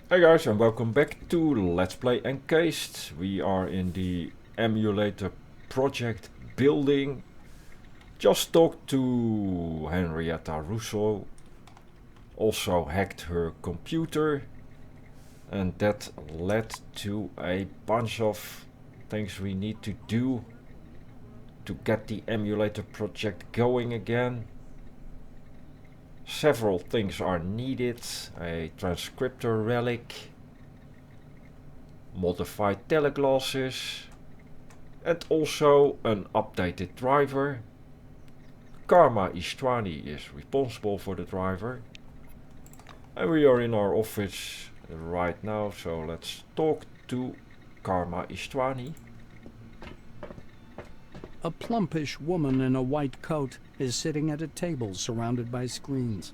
Hey guys, and welcome back to Let's Play Encased. We are in the emulator project building. Just talked to Henrietta Russo. Also hacked her computer. And that led to a bunch of things we need to do to get the emulator project going again. Several things are needed. A transcriptor relic, modified teleglasses, and also an updated driver. Karma Ishtwani is responsible for the driver. And we are in our office right now, so let's talk to Karma Ishtwani. A plumpish woman in a white coat is sitting at a table surrounded by screens.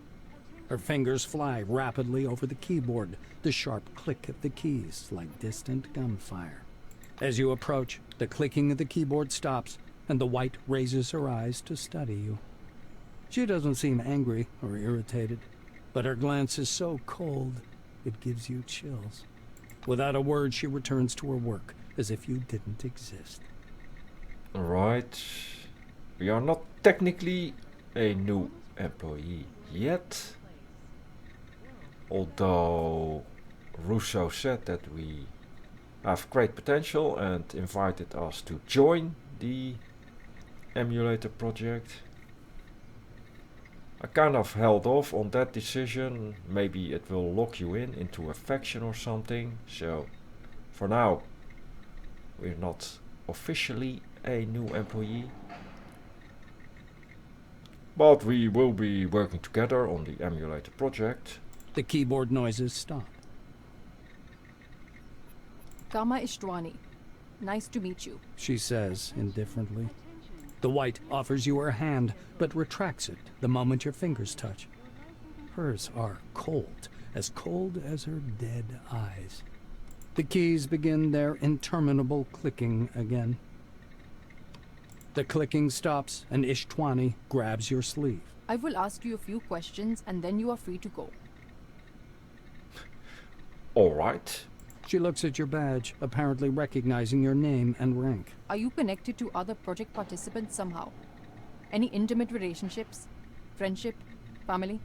Her fingers fly rapidly over the keyboard, the sharp click of the keys like distant gunfire. As you approach, the clicking of the keyboard stops, and the white raises her eyes to study you. She doesn't seem angry or irritated, but her glance is so cold it gives you chills. Without a word, she returns to her work as if you didn't exist. Right. We are not technically a new employee yet. Although Russo said that we have great potential and invited us to join the emulator project. I kind of held off on that decision. Maybe it will lock you into a faction or something. So for now we're not officially a new employee. But we will be working together on the emulator project. The keyboard noises stop. Karma Ishtwani. Nice to meet you. She says indifferently. The white offers you her hand, but retracts it the moment your fingers touch. Hers are cold as her dead eyes. The keys begin their interminable clicking again. The clicking stops, and Ishtwani grabs your sleeve. I will ask you a few questions and then you are free to go. Alright. She looks at your badge, apparently recognizing your name and rank. Are you connected to other project participants somehow? Any intimate relationships? Friendship? Family?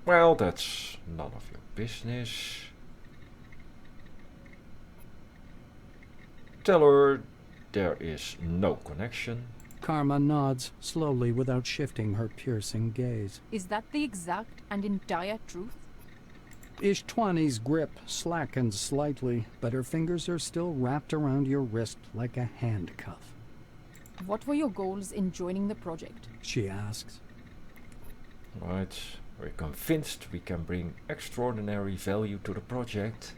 Well, that's none of your business. Tell her there is no connection. Karma nods slowly without shifting her piercing gaze. Is that the exact and entire truth? Ishtwani's grip slackens slightly, but her fingers are still wrapped around your wrist like a handcuff. What were your goals in joining the project? She asks. Right, we're convinced we can bring extraordinary value to the project.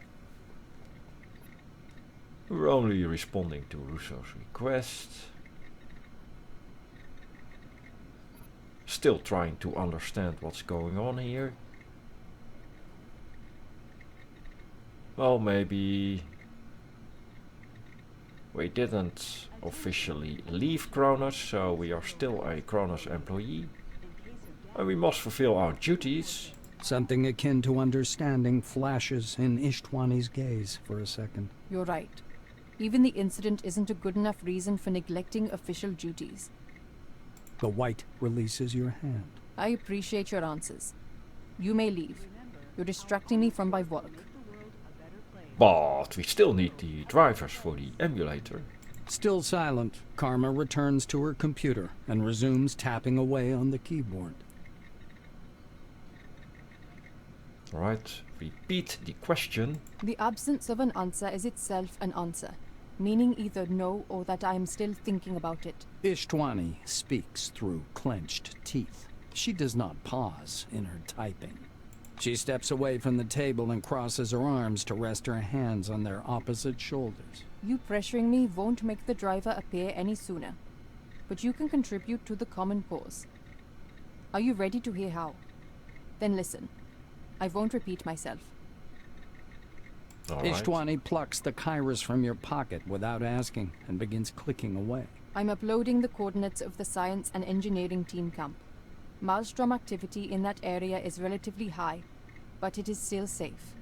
We're only responding to Russo's request. Still trying to understand what's going on here. Well, maybe we didn't officially leave Kronos, so we are still a Kronos employee. And we must fulfill our duties. Something akin to understanding flashes in Ishtwani's gaze for a second. You're right. Even the incident isn't a good enough reason for neglecting official duties. The white releases your hand. I appreciate your answers. You may leave. You're distracting me from my work. But we still need the drivers for the emulator. Still silent, Karma returns to her computer and resumes tapping away on the keyboard. Right, repeat the question. The absence of an answer is itself an answer, meaning either no or that I am still thinking about it. Ishtwani speaks through clenched teeth. She does not pause in her typing. She steps away from the table and crosses her arms to rest her hands on their opposite shoulders. You pressuring me won't make the driver appear any sooner, but you can contribute to the common cause. Are you ready to hear how? Then listen. I won't repeat myself. All right. Ishtwani plucks the kairos from your pocket without asking and begins clicking away. I'm uploading the coordinates of the science and engineering team camp. Maelstrom activity in that area is relatively high, but it is still safe.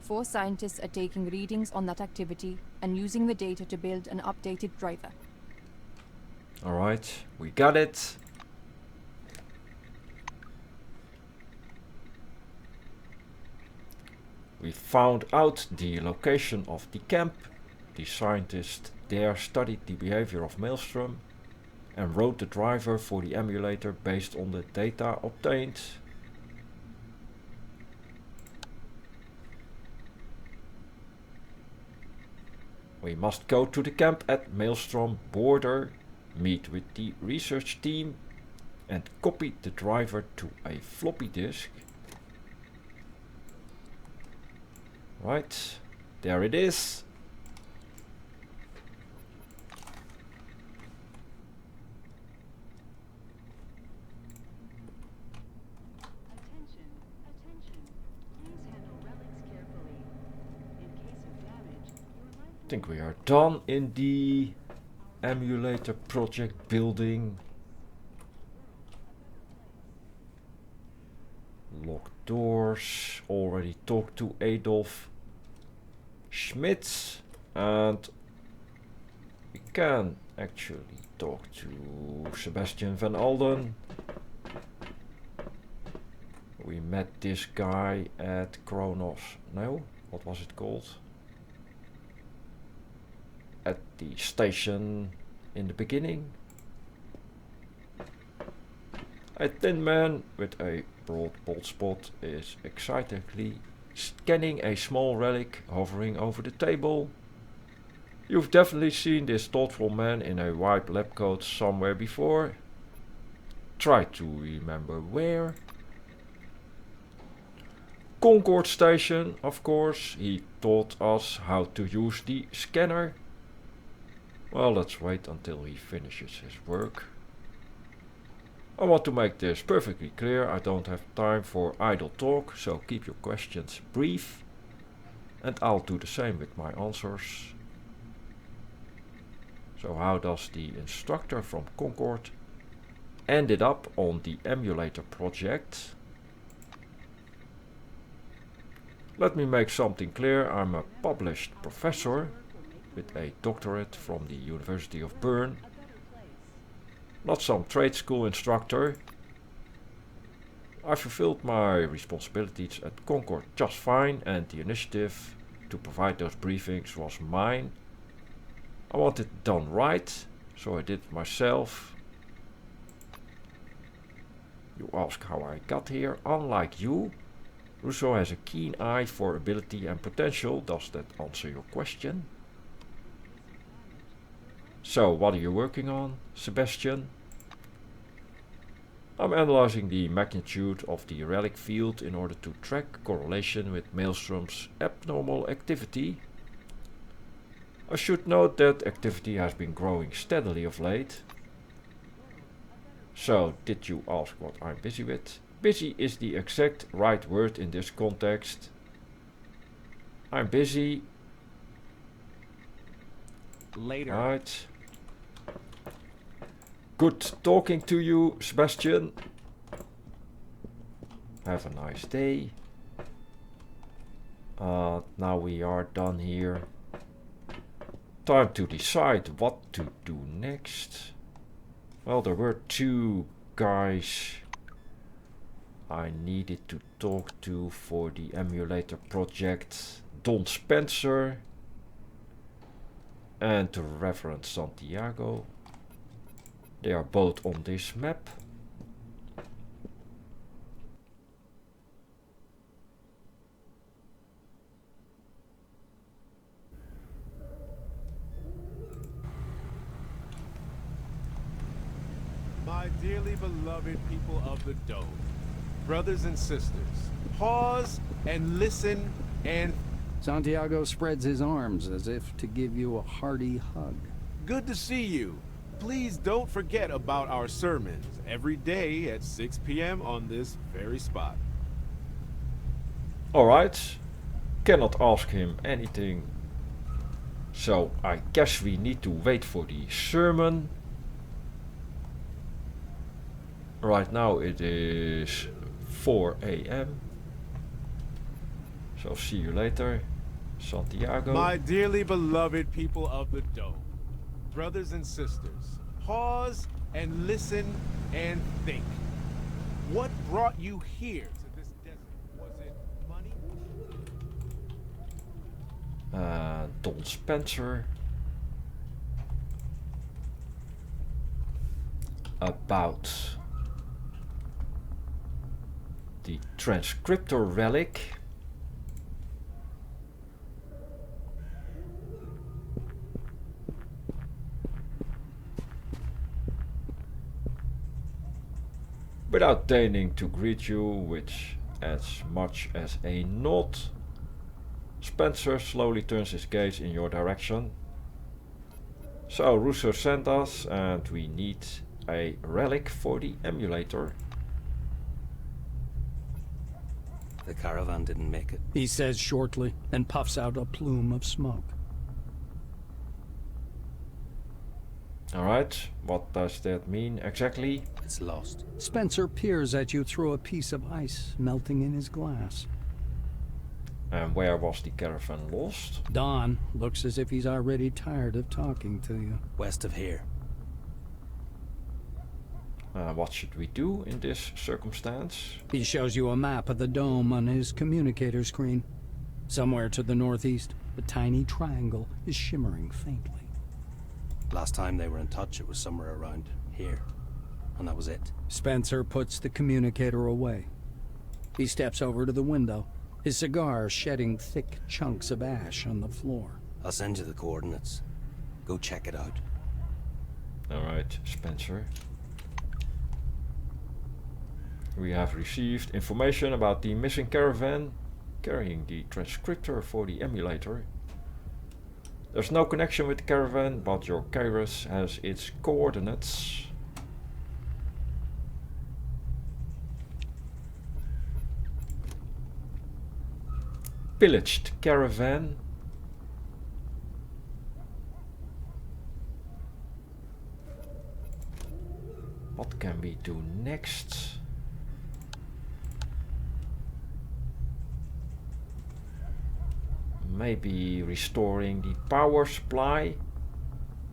4 scientists are taking readings on that activity and using the data to build an updated driver. Alright, we got it. We found out the location of the camp. The scientists there studied the behavior of Maelstrom and wrote the driver for the emulator based on the data obtained. We must go to the camp at Maelstrom border, meet with the research team and copy the driver to a floppy disk. Right, there it is. Attention, attention. Please handle relics carefully. In case of damage, your life I think we are done in the emulator project building. Locked doors. Already talked to Adolf Schmitz, and we can actually talk to Sebastian van Alden. We met this guy at Kronos. No, what was it called? At the station in the beginning. A thin man with a broad bald spot is excitedly scanning a small relic hovering over the table. You've definitely seen this thoughtful man in a white lab coat somewhere before. Try to remember where. Concord Station, of course. He taught us how to use the scanner. Well, let's wait until he finishes his work. I want to make this perfectly clear. I don't have time for idle talk, so keep your questions brief. And I'll do the same with my answers. So how does the instructor from Concord ended up on the emulator project? Let me make something clear. I'm a published professor with a doctorate from the University of Bern. Not some trade school instructor. I fulfilled my responsibilities at Concord just fine, and the initiative to provide those briefings was mine. I wanted it done right, so I did it myself. You ask how I got here. Unlike you, Rousseau has a keen eye for ability and potential. Does that answer your question? So, what are you working on, Sebastian? I'm analyzing the magnitude of the relic field in order to track correlation with Maelstrom's abnormal activity. I should note that activity has been growing steadily of late. So, did you ask what I'm busy with? Busy is the exact right word in this context. I'm busy. Later. Right. Good talking to you, Sebastian. Have a nice day. Now we are done here. Time to decide what to do next. Well, there were 2 guys I needed to talk to for the emulator project. Don Spencer and the Reverend Santiago. They are both on this map. My dearly beloved people of the Dome, brothers and sisters, pause and listen and... Santiago spreads his arms as if to give you a hearty hug. Good to see you. Please don't forget about our sermons every day at 6 p.m. on this very spot. Alright. Cannot ask him anything. So I guess we need to wait for the sermon. Right now it is 4 a.m. So see you later, Santiago. My dearly beloved people of the Dome, brothers and sisters, pause and listen and think. What brought you here to this desert? Was it money? Don Spencer. About the transcriptor relic. Without deigning to greet you with as much as a nod, Spencer slowly turns his gaze in your direction. So Russo sent us and we need a relic for the emulator. The caravan didn't make it. He says shortly and puffs out a plume of smoke. Alright, what does that mean exactly? It's lost. Spencer peers at you through a piece of ice melting in his glass. And where was the caravan lost? Don looks as if he's already tired of talking to you. West of here. What should we do in this circumstance? He shows you a map of the dome on his communicator screen. Somewhere to the northeast, a tiny triangle is shimmering faintly. Last time they were in touch, it was somewhere around here. And that was it. Spencer puts the communicator away. He steps over to the window, his cigar shedding thick chunks of ash on the floor. I'll send you the coordinates. Go check it out. Alright, Spencer. We have received information about the missing caravan carrying the transcriptor for the emulator. There's no connection with the caravan, but your Kairos has its coordinates. Pillaged caravan. What can we do next? Maybe restoring the power supply,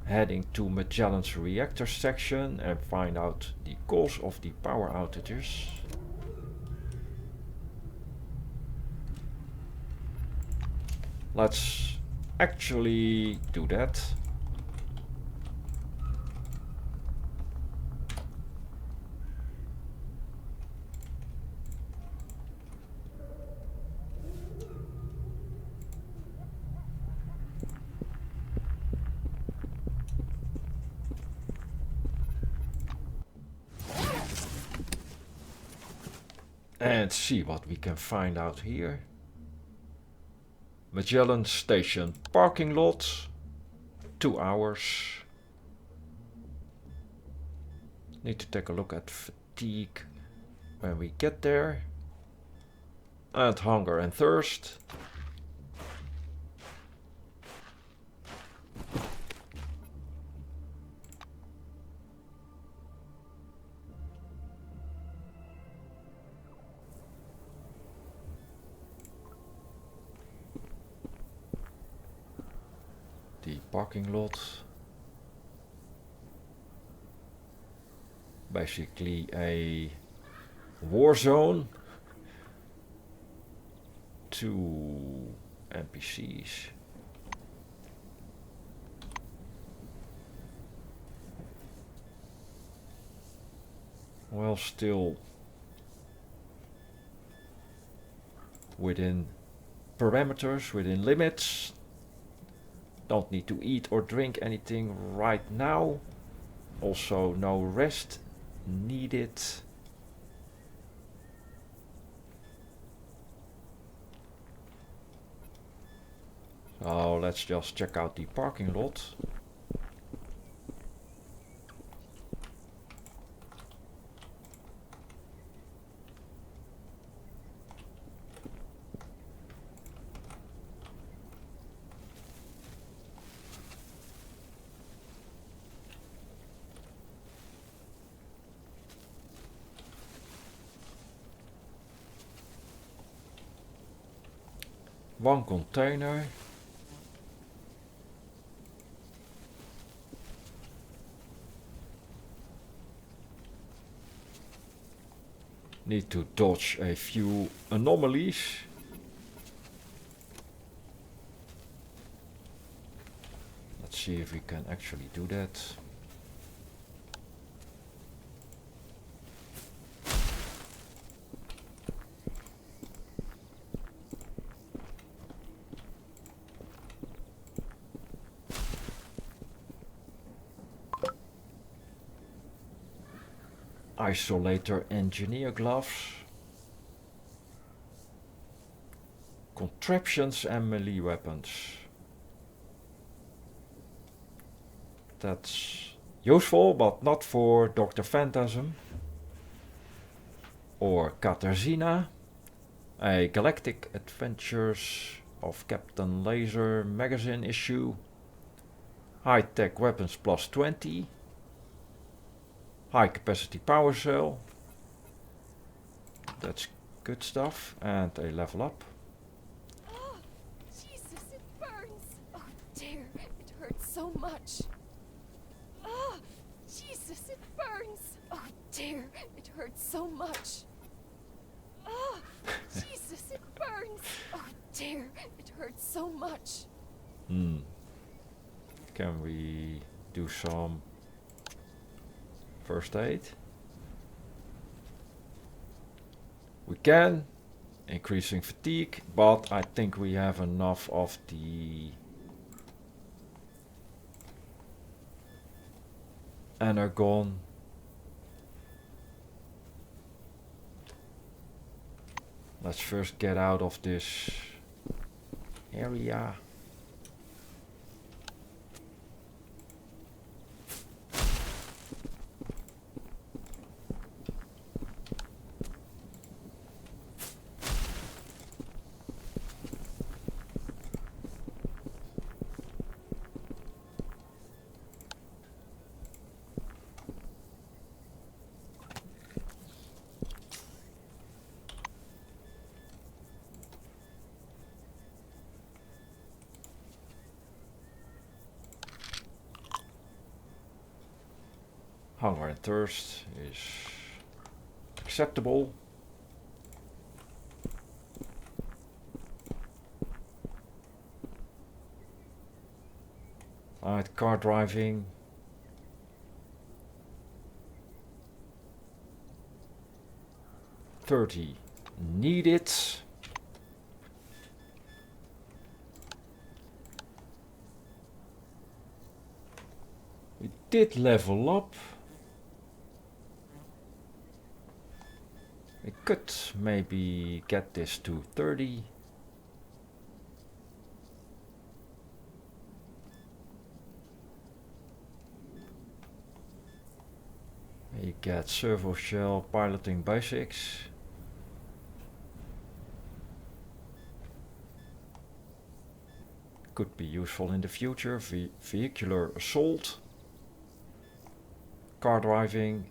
heading to Magellan's reactor section and find out the cause of the power outages. Let's actually do that. And see what we can find out here. Magellan Station parking lot. 2 hours. Need to take a look at fatigue when we get there. And hunger and thirst. The parking lot. Basically a war zone. 2 NPCs. Well, still within parameters, within limits. Don't need to eat or drink anything right now. Also no rest needed. So let's just check out the parking lot. one container. Need to dodge a few anomalies. Let's see if we can actually do that. Isolator engineer gloves. Contraptions and melee weapons. That's useful, but not for Dr. Phantasm or Katarzyna. A Galactic Adventures of Captain Laser magazine issue. High-tech weapons plus 20. High capacity power cell. That's good stuff. And a level up. Oh, Jesus, it burns. Oh, dear, it hurts so much. Oh, Jesus, it burns. Oh, dear, it hurts so much. Oh, Jesus, it burns. Oh, dear, it hurts so much. Can we do some first aid? We can, increasing fatigue, but I think we have enough of the energon. Let's first get out of this area. Hunger and thirst is acceptable. Alright, car driving. $30 needed. We did level up. We could maybe get this to 30. You get servo shell piloting basics. Could be useful in the future. Vehicular assault, car driving,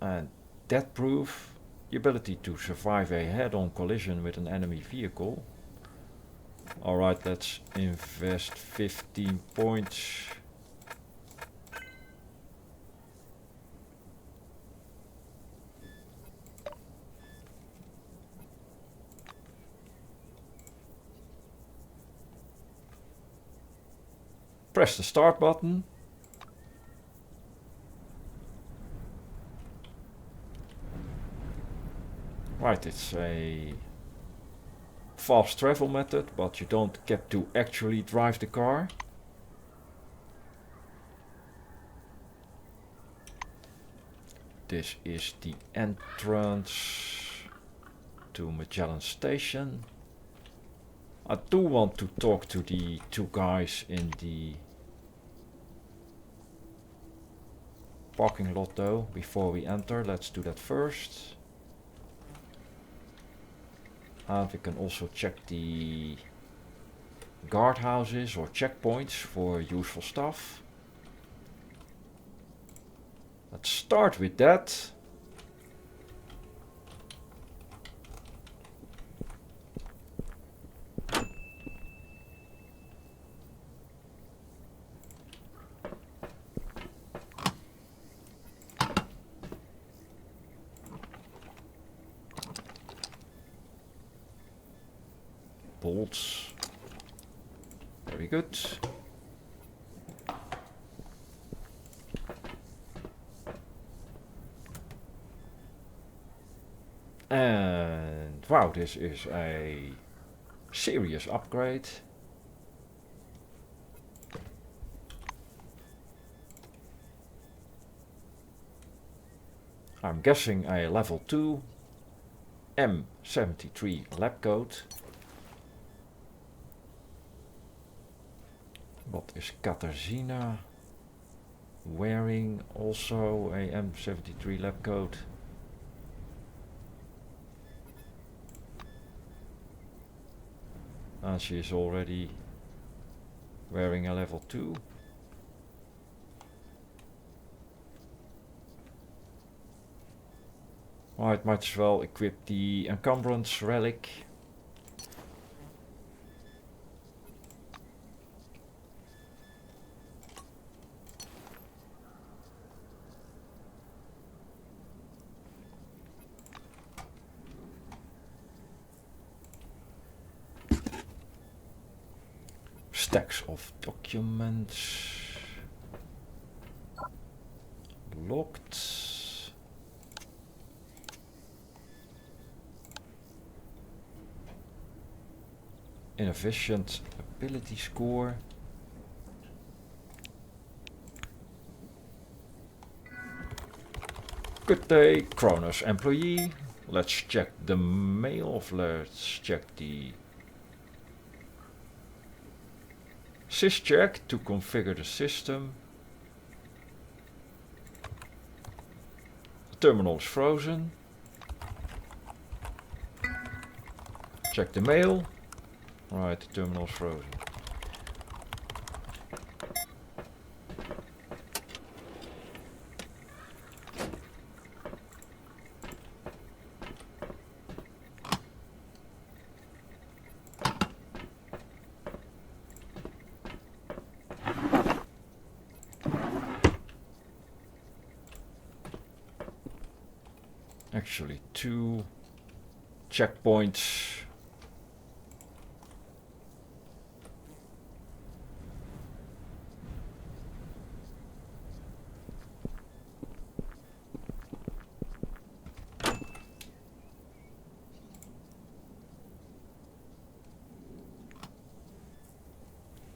and death proof. The ability to survive a head-on collision with an enemy vehicle. Alright, let's invest 15 points. Press the start button. Right, it's a fast travel method, but you don't get to actually drive the car. This is the entrance to Magellan Station. I do want to talk to the two guys in the parking lot though, before we enter. Let's do that first. And we can also check the guardhouses or checkpoints for useful stuff. Let's start with that. bolts. Very good. And wow, this is a serious upgrade. I'm guessing a level 2 M73 lab coat. What is Katarzyna wearing? Also a M73 lab coat. And she is already wearing a level 2. Might as well equip the encumbrance relic. Stacks of documents. Locked. Inefficient ability score. Good day, Kronos employee. Let's check the mail. Let's check the syscheck to configure the system. The terminal is frozen. Check the mail. Right, the terminal is frozen. Actually, 2 checkpoints.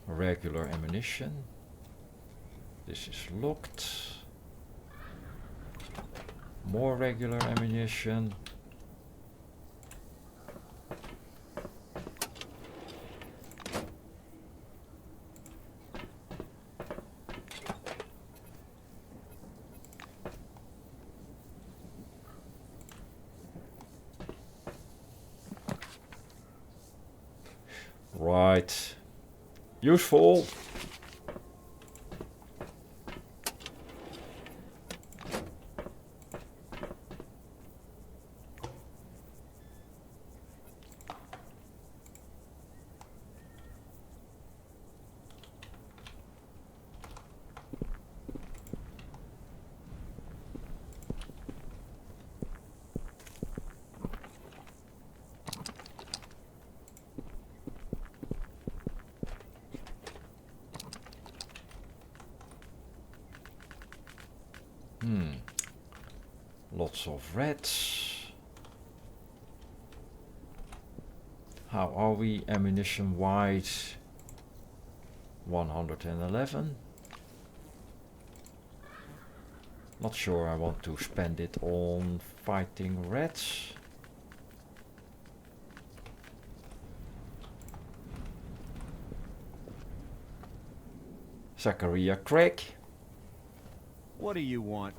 Regular ammunition. This is locked. More regular ammunition. Right. Useful. Lots of reds. How are we ammunition wise? 111. Not sure I want to spend it on fighting reds. Zachariah Craig. What do you want?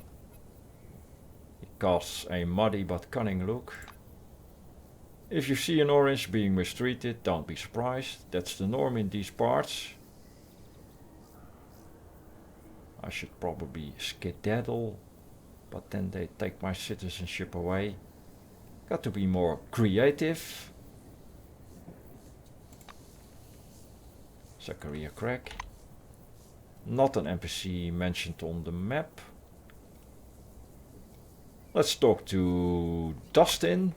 It casts a muddy but cunning look. If you see an orange being mistreated, don't be surprised. That's the norm in these parts. I should probably skedaddle, but then they take my citizenship away. Got to be more creative. Zachariah Craig. Not an NPC mentioned on the map. Let's talk to Dustin.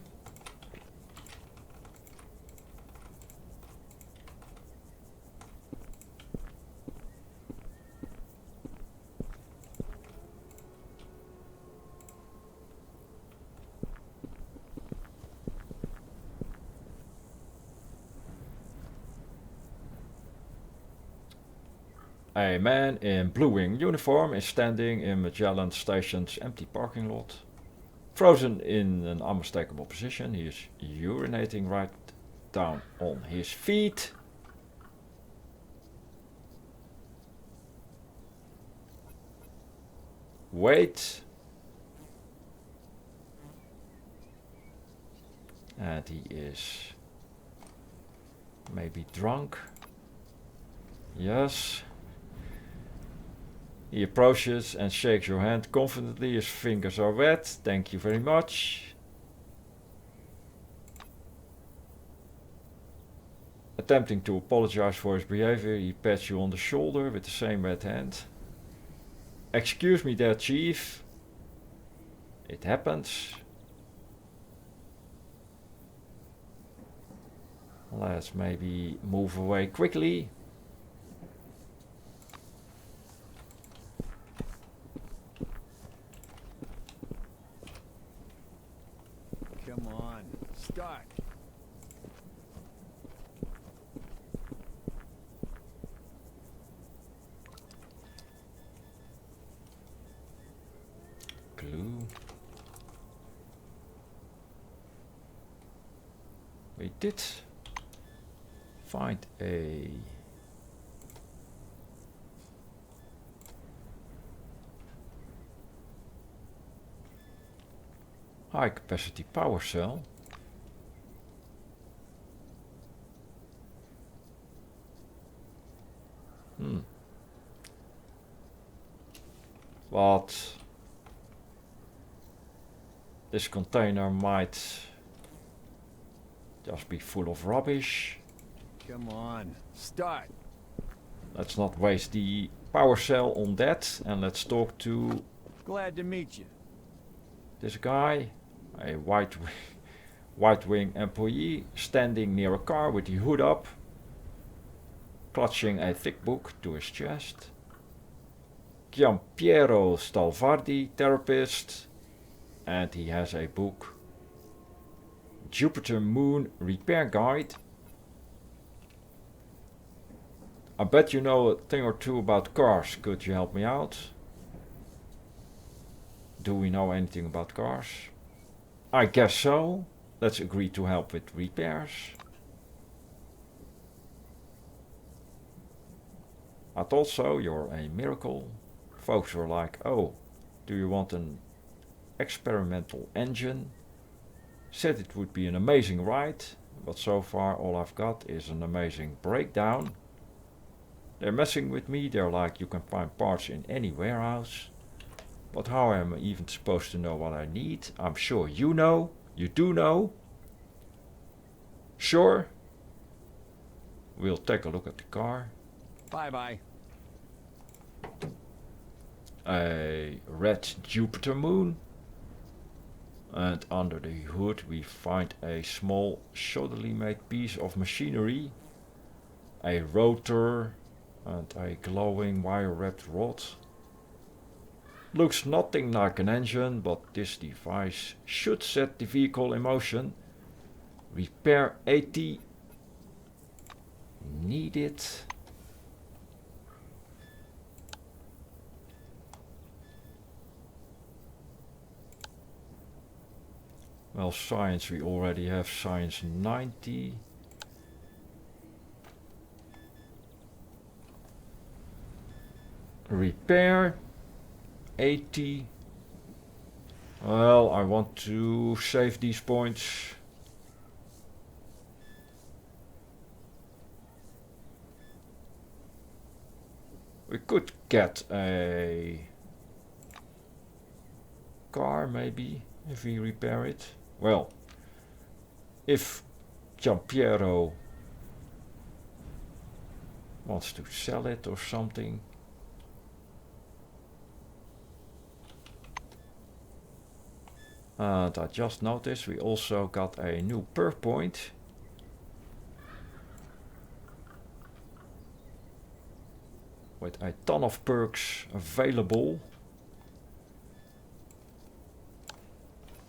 A man in blue wing uniform is standing in Magellan Station's empty parking lot. Frozen in an unmistakable position, he is urinating right down on his feet. Wait. And he is maybe drunk. Yes. He approaches and shakes your hand confidently. His fingers are wet. Thank you very much. Attempting to apologize for his behavior, he pats you on the shoulder with the same wet hand. Excuse me there, Chief. It happens. Let's maybe move away quickly. Come on, start. Glue. We did find a high capacity power cell. But this container might just be full of rubbish. Come on, start. Let's not waste the power cell on that, and let's talk to Glad to meet you. this guy, a white wing employee standing near a car with the hood up, clutching a thick book to his chest. Giampiero Stalvardi, therapist, and he has a book, Jupiter Moon Repair Guide. I bet you know a thing or two about cars. Could you help me out? Do we know anything about cars? I guess so. Let's agree to help with repairs. I thought so, you're a miracle. Folks were like, oh, do you want an experimental engine? Said it would be an amazing ride, but so far all I've got is an amazing breakdown. They're messing with me, they're like, you can find parts in any warehouse. But how am I even supposed to know what I need? I'm sure you know. You do know. Sure. We'll take a look at the car. Bye-bye. A red Jupiter moon. And under the hood we find a small shoddily made piece of machinery. A rotor and a glowing wire-wrapped rod. Looks nothing like an engine, but this device should set the vehicle in motion. Repair 80. Need it. Well, science, we already have science 90. Repair 80. Well, I want to save these points. We could get a car maybe if we repair it. Well, if Giampiero wants to sell it or something. And I just noticed we also got a new perk point. With a ton of perks available.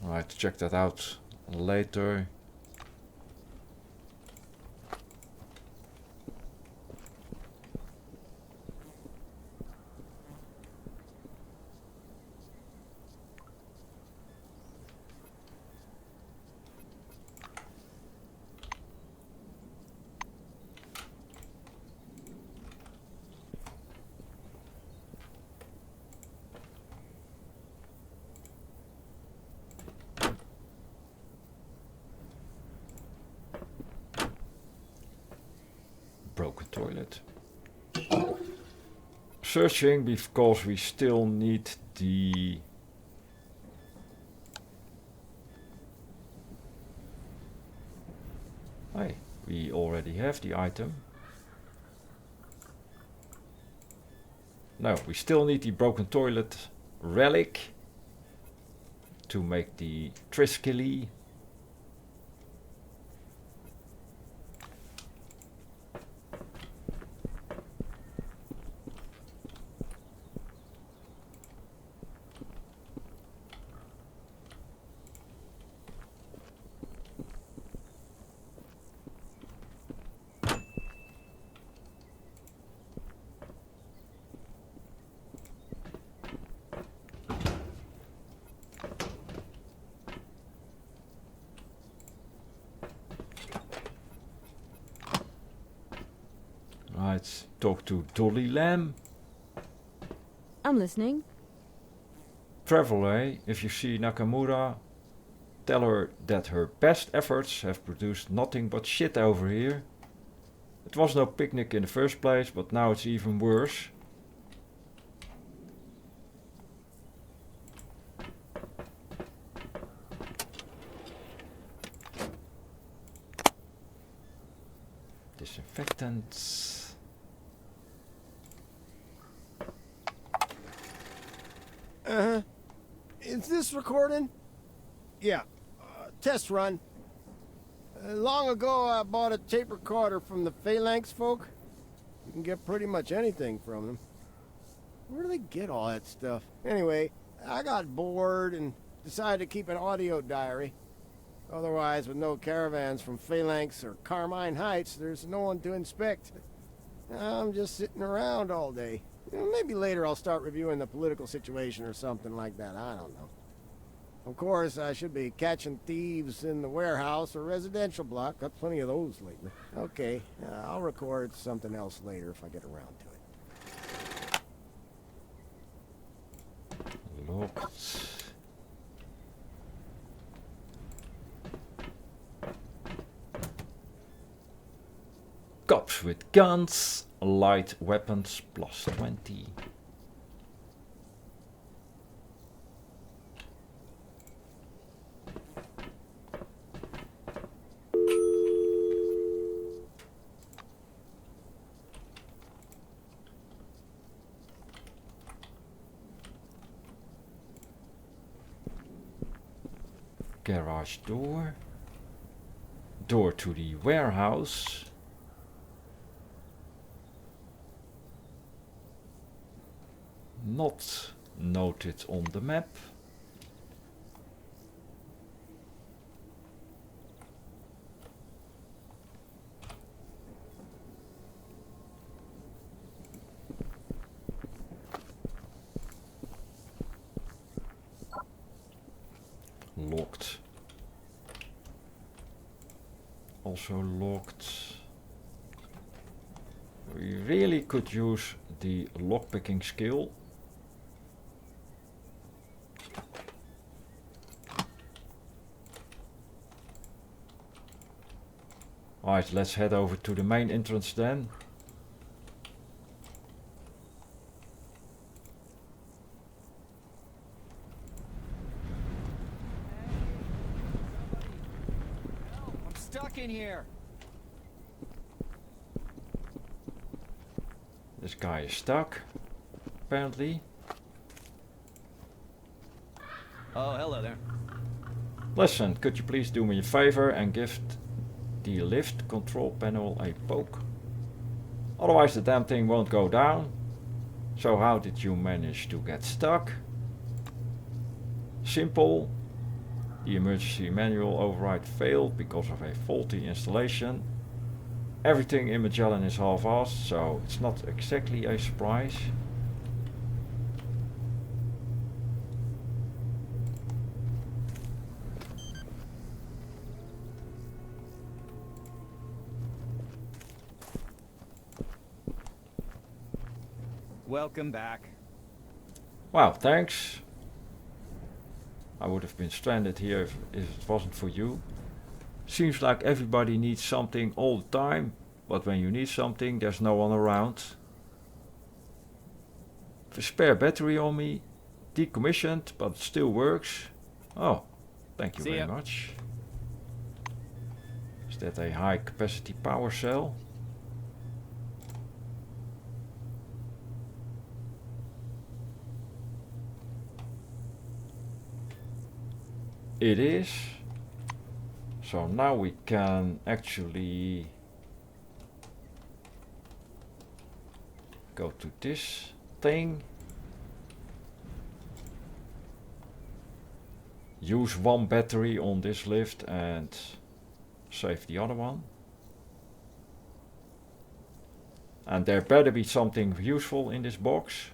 Right, check that out later. broken toilet. Searching because we still need the... Hey, we already have the item. No, we still need the broken toilet relic to make the Triskele. Right, talk to Dolly Lamb. I'm listening. Traveler, if you see Nakamura, tell her that her best efforts have produced nothing but shit over here. It was no picnic in the first place, but now it's even worse. Disinfectants. Is this recording? Yeah. Test run. Long ago, I bought a tape recorder from the Phalanx folk. You can get pretty much anything from them. Where do they get all that stuff? Anyway, I got bored and decided to keep an audio diary. Otherwise, with no caravans from Phalanx or Carmine Heights, there's no one to inspect. I'm just sitting around all day. Maybe later I'll start reviewing the political situation or something like that. I don't know. Of course, I should be catching thieves in the warehouse or residential block. Got plenty of those lately. Okay, I'll record something else later if I get around to it. Locked. Cops with guns, light weapons plus 20. Garage door. Door to the warehouse. Not noted on the map. Locked. Also locked. We really could use the lockpicking skill. Alright, let's head over to the main entrance then. I'm stuck in here. This guy is stuck, apparently. Oh, hello there. Listen, could you please do me a favor and give the lift control panel a poke? Otherwise the damn thing won't go down. So how did you manage to get stuck? Simple. The emergency manual override failed because of a faulty installation. Everything in Magellan is half-assed, so it's not exactly a surprise. Welcome back. Wow, thanks. I would have been stranded here if it wasn't for you. Seems like everybody needs something all the time. but when you need something, there's no one around. A spare battery on me, decommissioned, but it still works. Oh, thank you See very ya. much. Is that a high capacity power cell? It is. So now we can actually go to this thing. Use one battery on this lift and save the other one. And there better be something useful in this box.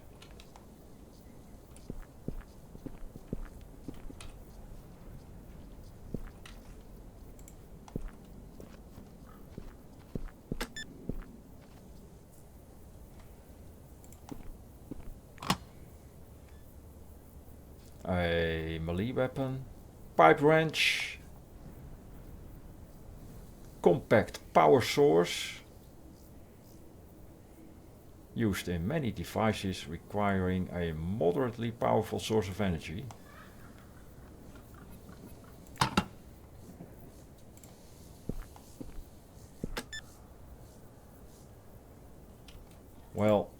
A melee weapon, pipe wrench, compact power source, used in many devices requiring a moderately powerful source of energy. Well,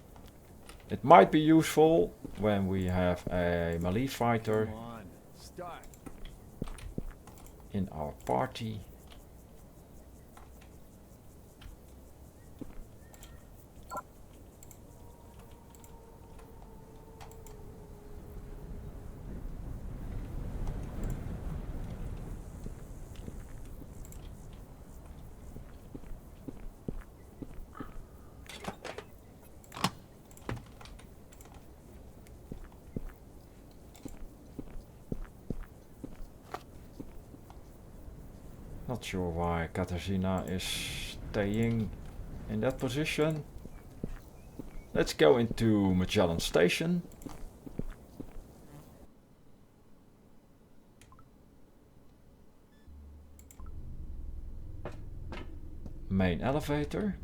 it might be useful when we have a melee fighter Come on, start. in our party. Not sure why Katarzyna is staying in that position. Let's go into Magellan Station. Main elevator.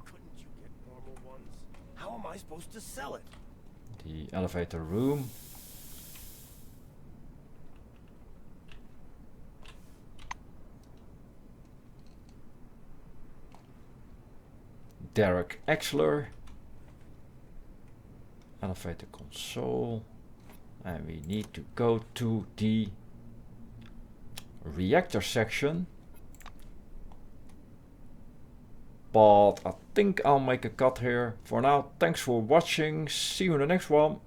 Couldn't you get normal ones? How am I supposed to sell it? The elevator room. Derek Exler. Elevator console. And we need to go to the reactor section. But I think I'll make a cut here. For now, thanks for watching. See you in the next one.